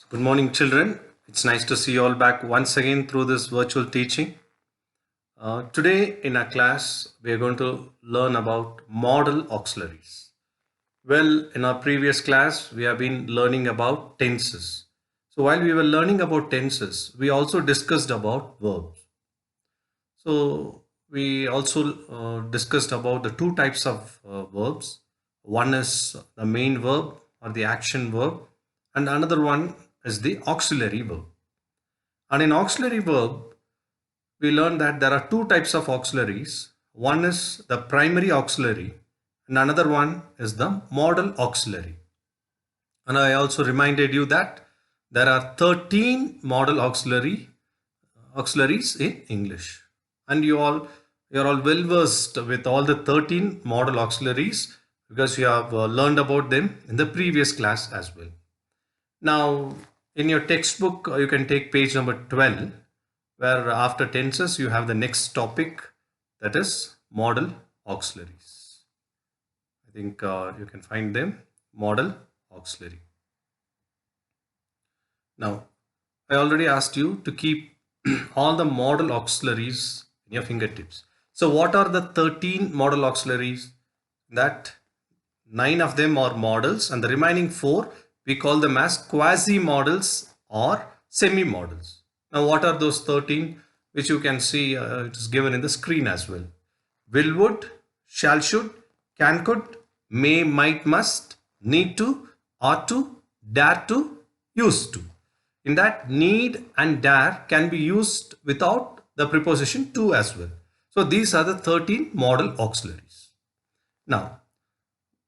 Good morning, children. It's nice to see you all back once again through this virtual teaching. Today in our class, we are going to learn about modal auxiliaries. Well, in our previous class, we have been learning about tenses. So while we were learning about tenses, we also discussed about verbs. So we also discussed about the two types of verbs. One is the main verb or the action verb, and another one is the auxiliary verb. And in auxiliary verb, we learned that there are two types of auxiliaries. One is the primary auxiliary, and another one is the modal auxiliary. And I also reminded you that there are 13 modal auxiliaries in English. And you're all well versed with all the 13 modal auxiliaries because you have learned about them in the previous class as well. Now, in your textbook, you can take page number 12, where after tenses, you have the next topic, that is modal auxiliaries. I think you can find them, modal auxiliary. Now, I already asked you to keep all the modal auxiliaries in your fingertips. So what are the 13 modal auxiliaries? That 9 of them are modals, and the remaining 4 we call them as quasi-modals or semi-modals. Now what are those 13 which you can see it is given in the screen as well? Will, would, shall, should, can, could, may, might, must, need to, ought to, dare to, used to. In that, need and dare can be used without the preposition to as well. So these are the 13 modal auxiliaries. Now,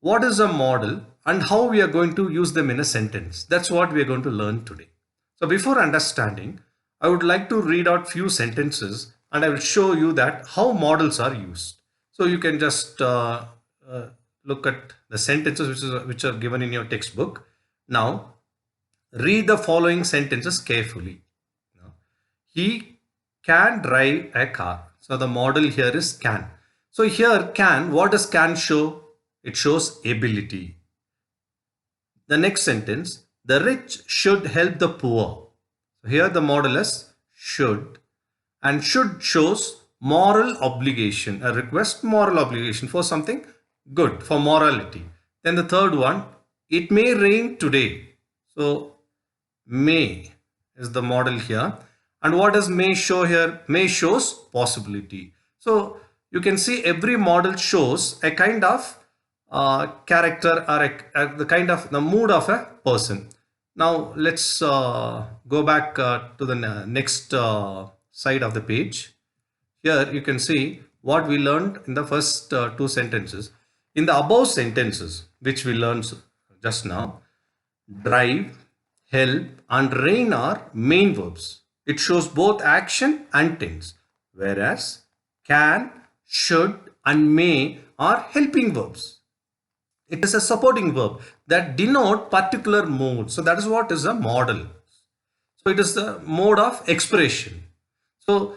what is a modal and how we are going to use them in a sentence? That's what we are going to learn today. So before understanding, I would like to read out few sentences and I will show you that how modals are used. So you can just look at the sentences which are given in your textbook. Now, read the following sentences carefully. He can drive a car. So the modal here is can. So here can, what does can show? It shows ability. The next sentence, the rich should help the poor. So here the modal is should, and should shows moral obligation, a request, moral obligation for something good, for morality. Then the third one, it may rain today. So may is the model here. And what does may show here? May shows possibility. So you can see every model shows a kind of character or the kind of the mood of a person. Now let's go back to the next side of the page. Here you can see what we learned in the first two sentences. In the above sentences which we learned just now, drive, help and rain are main verbs. It shows both action and tense, whereas can, should and may are helping verbs. It is a supporting verb that denote particular mood. So that is what is a modal. So it is the mode of expression. So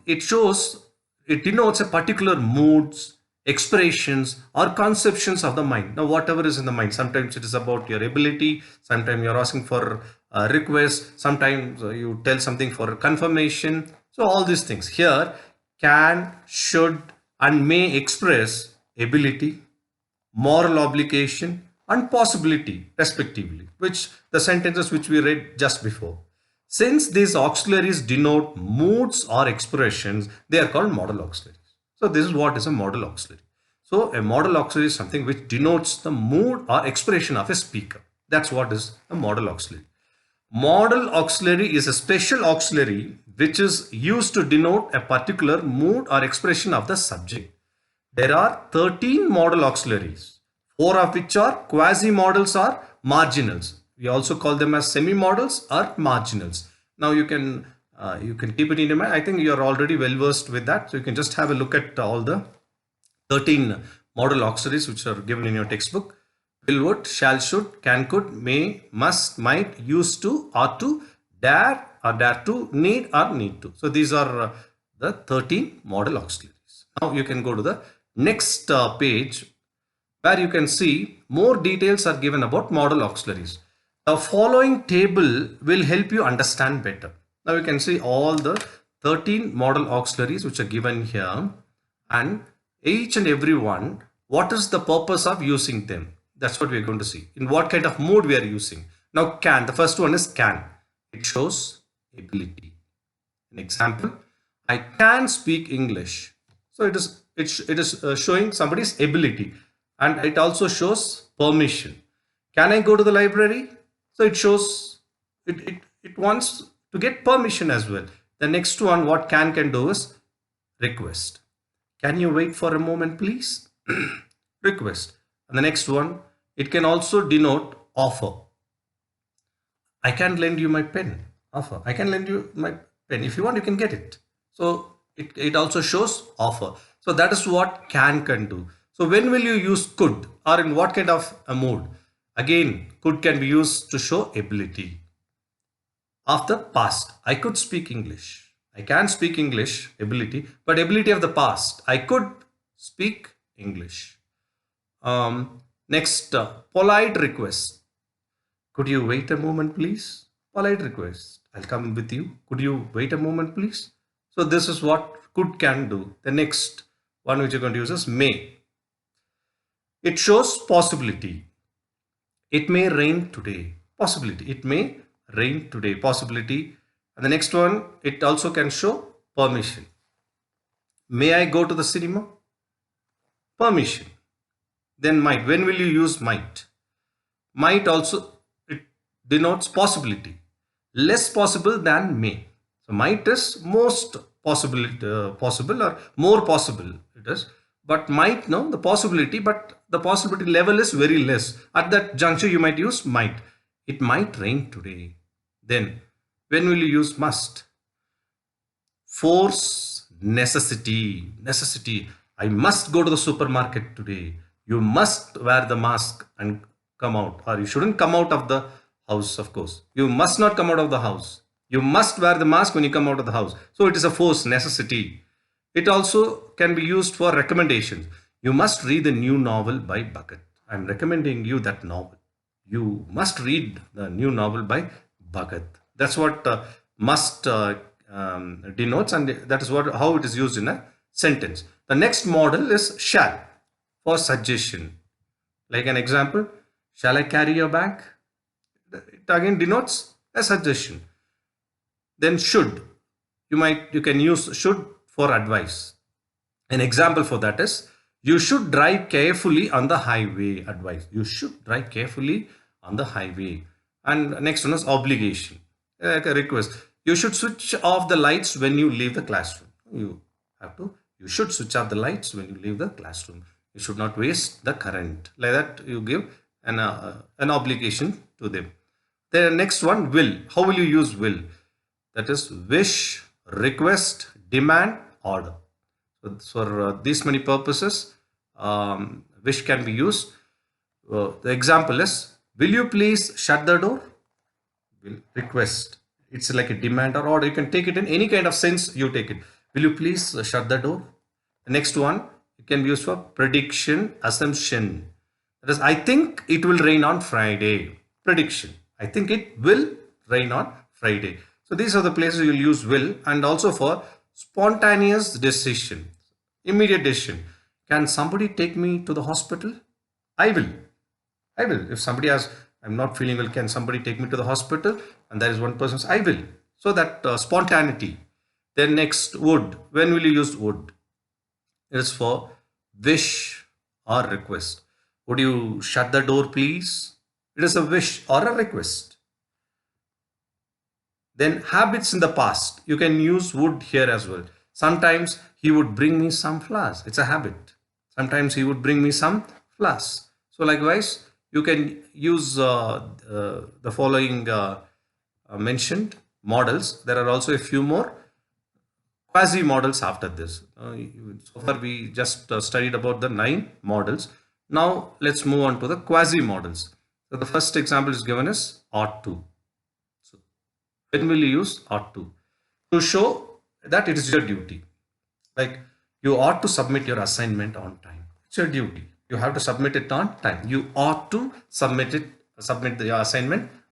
it denotes a particular moods, expressions or conceptions of the mind. Now whatever is in the mind, sometimes it is about your ability, sometimes you're asking for a request, sometimes you tell something for confirmation. So all these things here can, should and may express ability, moral obligation and possibility respectively, which the sentences which we read just before. Since these auxiliaries denote moods or expressions, they are called modal auxiliaries. So this is what is a modal auxiliary. So a modal auxiliary is something which denotes the mood or expression of a speaker. That's what is a modal auxiliary. Modal auxiliary is a special auxiliary which is used to denote a particular mood or expression of the subject. There are 13 modal auxiliaries, 4 of which are quasi-modals or marginals. We also call them as semi-modals or marginals. Now you can keep it in your mind. I think you are already well versed with that. So you can just have a look at all the 13 modal auxiliaries which are given in your textbook. Will, would, shall, should, can, could, may, must, might, used to, ought to, dare or dare to, need or need to. So these are the 13 modal auxiliaries. Now you can go to the next page where you can see more details are given about modal auxiliaries. The following table will help you understand better. Now you can see all the 13 modal auxiliaries which are given here, and each and every one, what is the purpose of using them? That's what we're going to see. In what kind of mode we are using. Now can, the first one is can. It shows ability. An example, I can speak English. So it is showing somebody's ability, and it also shows permission. Can I go to the library? So it shows it wants to get permission as well. The next one, what can do is request. Can you wait for a moment, please? Request. And the next one, it can also denote offer. I can lend you my pen. Offer. I can lend you my pen. If you want, you can get it. So it also shows offer. So that is what can do. So when will you use could, or in what kind of a mode? Again, could can be used to show ability. Of the past, I could speak English. I can speak English, ability, but ability of the past, I could speak English. Next, polite request. Could you wait a moment, please? Polite request. I'll come with you. Could you wait a moment, please? So this is what could can do. The next one which you're going to use is may. It shows possibility. It may rain today. Possibility. It may rain today. Possibility. And the next one, it also can show permission. May I go to the cinema? Permission. Then might. When will you use might? Might also, it denotes possibility. Less possible than may. So might is most possible, possible or more possible it is. But might, no, the possibility, but the possibility level is very less. At that juncture, you might use might. It might rain today. Then, when will you use must? Force, necessity. Necessity. I must go to the supermarket today. You must wear the mask and come out. Or you shouldn't come out of the house, of course. You must not come out of the house. You must wear the mask when you come out of the house. So it is a force, necessity. It also can be used for recommendations. You must read the new novel by Bhagat. I'm recommending you that novel. You must read the new novel by Bhagat. That's what must denotes, and that is what how it is used in a sentence. The next model is shall for suggestion. Like an example, shall I carry your bag? It again denotes a suggestion. Then should. You can use should for advice. An example for that is you should drive carefully on the highway. Advice. You should drive carefully on the highway. And next one is obligation. Like a request. You should switch off the lights when you leave the classroom. You should switch off the lights when you leave the classroom. You should not waste the current. Like that, you give an obligation to them. The next one, will. How will you use will? That is wish, request, demand, order. So for these many purposes, wish can be used. The example is, will you please shut the door? Will request. It's like a demand or order. You can take it in any kind of sense you take it. Will you please shut the door? The next one, it can be used for prediction, assumption. That is, I think it will rain on Friday. Prediction. I think it will rain on Friday. So these are the places you'll use will, and also for spontaneous decision, immediate decision. Can somebody take me to the hospital? I will. I will. If somebody asks, I'm not feeling well, can somebody take me to the hospital? And there is one person says, I will. So that spontaneity. Then next, would. When will you use would? It is for wish or request. Would you shut the door, please? It is a wish or a request. Then habits in the past. You can use would here as well. Sometimes he would bring me some flowers. It's a habit. Sometimes he would bring me some flowers. So likewise, you can use the following mentioned models. There are also a few more quasi models after this. So far we just studied about the 9 models. Now let's move on to the quasi models. So the first example is given as ought to. So when will you use ought to? To show that it is your duty. Like you ought to submit your assignment on time. It's your duty. You have to submit it on time. You ought to submit your assignment